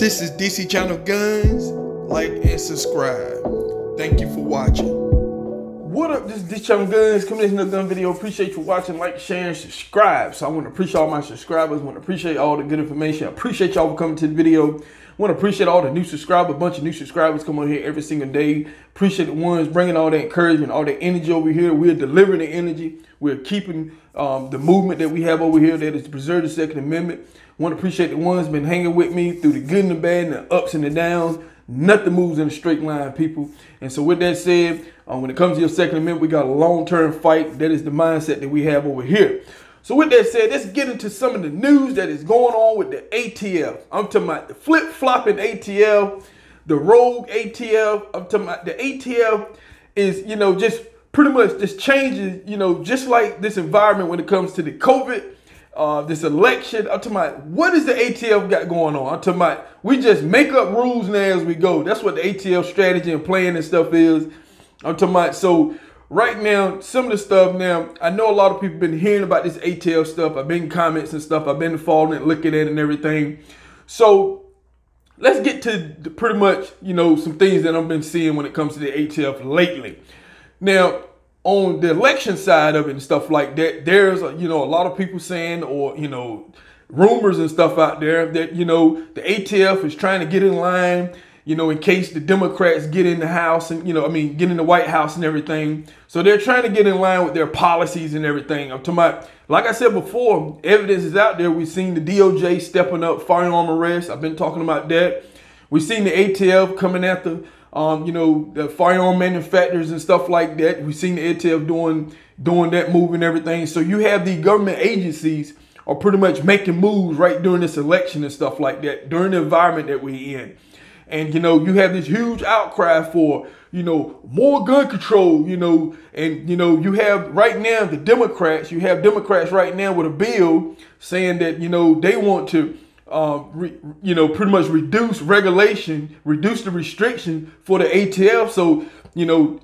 This is DC Channel Guns. Like and subscribe. Thank you for watching. What up, this is DC Channel Guns, coming in another gun video. Appreciate you watching, like, share, and subscribe. So I want to appreciate all my subscribers. I want to appreciate all the good information. I appreciate y'all for coming to the video. I want to appreciate all the new subscribers. A bunch of new subscribers come on here every single day. Appreciate the ones bringing all the encouragement, all the energy over here. We're delivering the energy. We're keeping the movement that we have over here, that is to preserve the Second Amendment. Want to appreciate the ones been hanging with me through the good and the bad and the ups and the downs. Nothing moves in a straight line, people. And so with that said, when it comes to your Second Amendment, we got a long-term fight. That is the mindset that we have over here. So with that said, let's get into some of the news that is going on with the ATF. I'm talking about the flip-flopping ATF, the rogue ATF. I'm talking about the ATF is, just pretty much just changes, just like this environment when it comes to the COVID, this election. I'm talking about, what is the ATF got going on? I'm talking about, we just make up rules now as we go. That's what the ATF strategy and plan and stuff is. I'm talking about, so right now, some of the stuff now, I know a lot of people been hearing about this ATF stuff. I've been comments and stuff. I've been following it, looking at it and everything. So let's get to pretty much, some things that I've been seeing when it comes to the ATF lately. Now, on the election side of it and stuff like that, there's, a lot of people saying, or, rumors and stuff out there that, the ATF is trying to get in line, in case the Democrats get in the House and, get in the White House and everything. So they're trying to get in line with their policies and everything. I'm talking about, like I said before, evidence is out there. We've seen the DOJ stepping up firearm arrests. I've been talking about that. We've seen the ATF coming after, the firearm manufacturers and stuff like that. We've seen the ATF doing that move and everything. So you have the government agencies are pretty much making moves right during this election and stuff like that, during the environment that we're in. And, you have this huge outcry for, more gun control, and, you have right now the Democrats, you have Democrats right now with a bill saying that, they want to, pretty much reduce regulation, reduce the restriction for the ATF. So,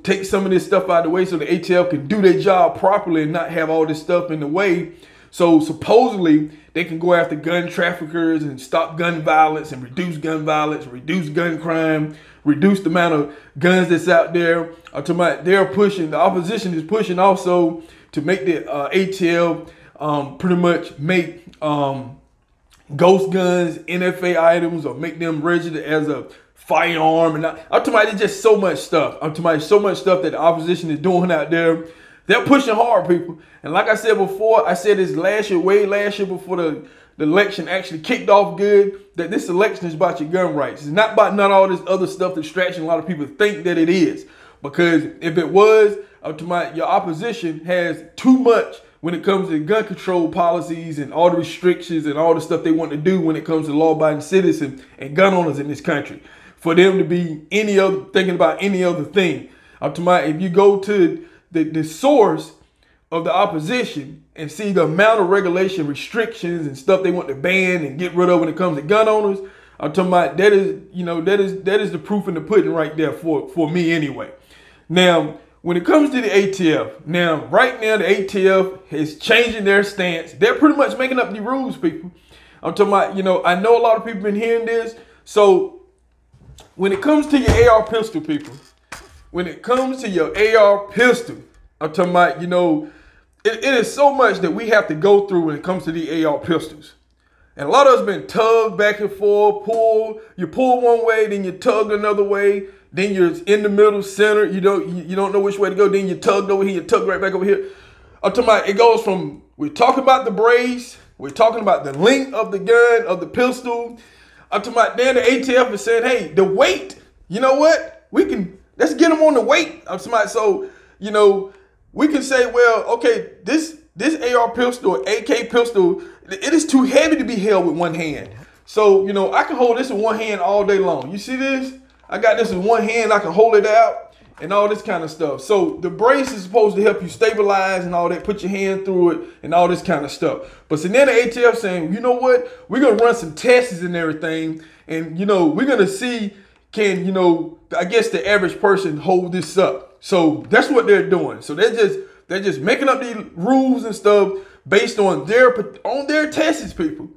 take some of this stuff out of the way so the ATF can do their job properly and not have all this stuff in the way. So supposedly they can go after gun traffickers and stop gun violence and reduce gun crime, reduce the amount of guns that's out there. They're pushing, the opposition is pushing also to make the ATF pretty much make ghost guns NFA items, or make them registered as a firearm. And I'm talking about, it's just so much stuff. I'm talking about so much stuff that the opposition is doing out there. They're pushing hard, people. And like I said before, I said this way last year before the election actually kicked off good, that this election is about your gun rights. It's not about all this other stuff, distraction. A lot of people think that it is. Because if it was, I'm talking about, your opposition has too much when it comes to gun control policies and all the restrictions and all the stuff they want to do when it comes to law-abiding citizens and gun owners in this country. For them to be thinking about any other thing. I'm talking about, if you go to the source of the opposition and see the amount of regulation, restrictions, and stuff they want to ban and get rid of when it comes to gun owners, I'm talking about, that is the proof in the pudding right there for me anyway. Now, when it comes to the ATF, right now the ATF is changing their stance. They're pretty much making up the rules, people. I'm talking about, I know a lot of people been hearing this. So when it comes to your AR pistol, people, when it comes to your AR pistol, I'm talking about, it is so much that we have to go through when it comes to the AR pistols. And a lot of us been tugged back and forth, you pull one way, then you tug another way, then you're in the middle, center, you don't know which way to go, then you tugged over here, you tug right back over here. I'm talking about, it goes from, we're talking about the brace, we're talking about the length of the gun, of the pistol. I'm talking about, then the ATF is saying, hey, the weight, you know what, let's get them on the weight. I'm talking about, so, we can say, well, okay, this AR pistol, or AK pistol, it is too heavy to be held with one hand. So, I can hold this in one hand all day long. You see this? I got this in one hand, I can hold it out and all this kind of stuff. So the brace is supposed to help you stabilize and all that, put your hand through it and all this kind of stuff. But so then the ATF saying, you know what? We're going to run some tests and everything. And, we're going to see, can, I guess the average person hold this up. So that's what they're doing. So they're just making up these rules and stuff based on their tests, people.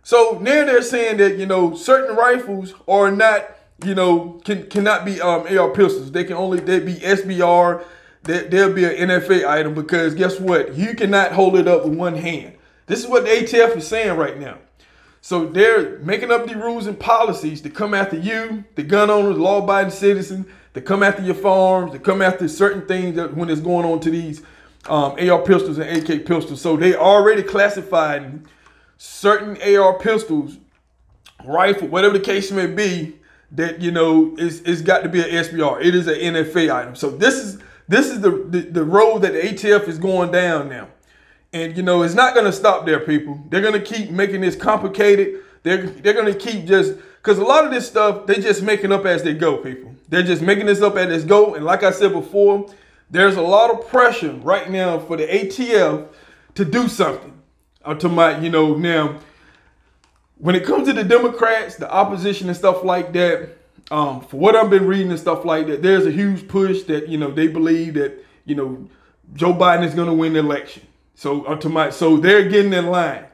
So now they're saying that, you know, certain rifles are not, you know, cannot be AR pistols. They be SBR. They'll be an NFA item because guess what? You cannot hold it up with one hand. This is what the ATF is saying right now. So they're making up the rules and policies to come after you, the gun owners, law-abiding citizens, to come after your farms, to come after certain things that when it's going on to these AR pistols and AK pistols. So they already classified certain AR pistols, rifle, whatever the case may be, that, you know, it's got to be an SBR. It is an NFA item. So this is the road that the ATF is going down now. And, you know, it's not going to stop there, people. They're going to keep making this complicated. They're going to keep just, because a lot of this stuff, they're just making up as they go, people. They're just making this up as they go. And like I said before, there's a lot of pressure right now for the ATF to do something. You know, now, when it comes to the Democrats, the opposition and stuff like that, for what I've been reading and stuff like that, there's a huge push that, you know, they believe that, you know, Joe Biden is going to win the election. So they're getting in line.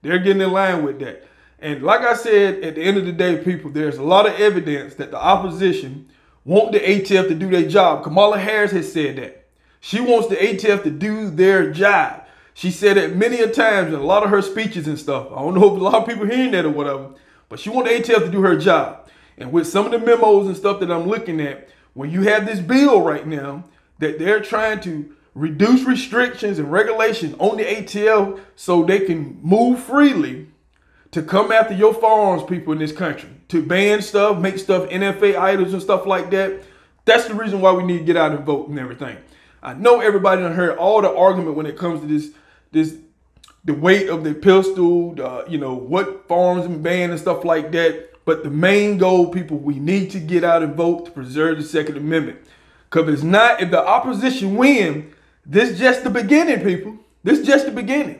They're getting in line with that. And like I said, at the end of the day, people, there's a lot of evidence that the opposition want the ATF to do their job. Kamala Harris has said that. She wants the ATF to do their job. She said it many a times in a lot of her speeches and stuff. I don't know if a lot of people hearing that or whatever, but she wants the ATF to do her job. And with some of the memos and stuff that I'm looking at, when you have this bill right now that they're trying to reduce restrictions and regulations on the ATF so they can move freely to come after your firearms people in this country, to ban stuff, make stuff NFA items and stuff like that. That's the reason why we need to get out and vote and everything. I know everybody done heard all the argument when it comes to the weight of the pistol, you know, what firearms and ban and stuff like that. But the main goal, people, we need to get out and vote to preserve the Second Amendment. Because if not, if the opposition win, this is just the beginning, people. This is just the beginning.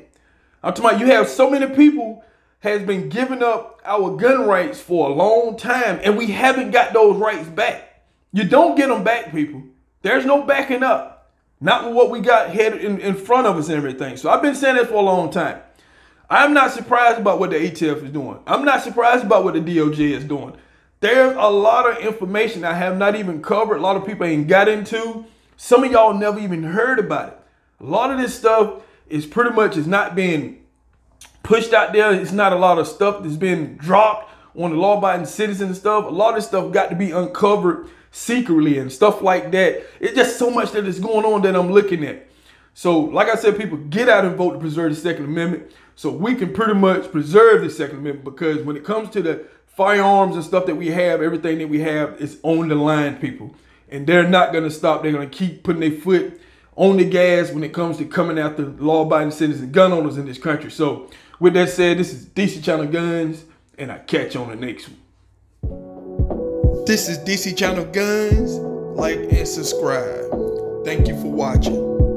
I'm talking about you have so many people has been giving up our gun rights for a long time, and we haven't got those rights back. You don't get them back, people. There's no backing up. Not with what we got headed in front of us and everything. So I've been saying this for a long time. I'm not surprised about what the ATF is doing. I'm not surprised about what the DOJ is doing. There's a lot of information I have not even covered. A lot of people ain't got into. Some of y'all never even heard about it. A lot of this stuff is pretty much is not being pushed out there. It's not a lot of stuff that's been dropped on the law-abiding citizens and stuff. A lot of this stuff got to be uncovered secretly and stuff like that. It's just so much that is going on that I'm looking at. So like I said, people, get out and vote to preserve the Second Amendment so we can pretty much preserve the Second Amendment, because when it comes to the firearms and stuff that we have, everything that we have is on the line, people. And they're not going to stop. They're going to keep putting their foot on the gas when it comes to coming after law-abiding citizens and gun owners in this country. So with that said, this is DC Channel Guns, and I catch you on the next one. This is DC Channel Guns. Like and subscribe. Thank you for watching.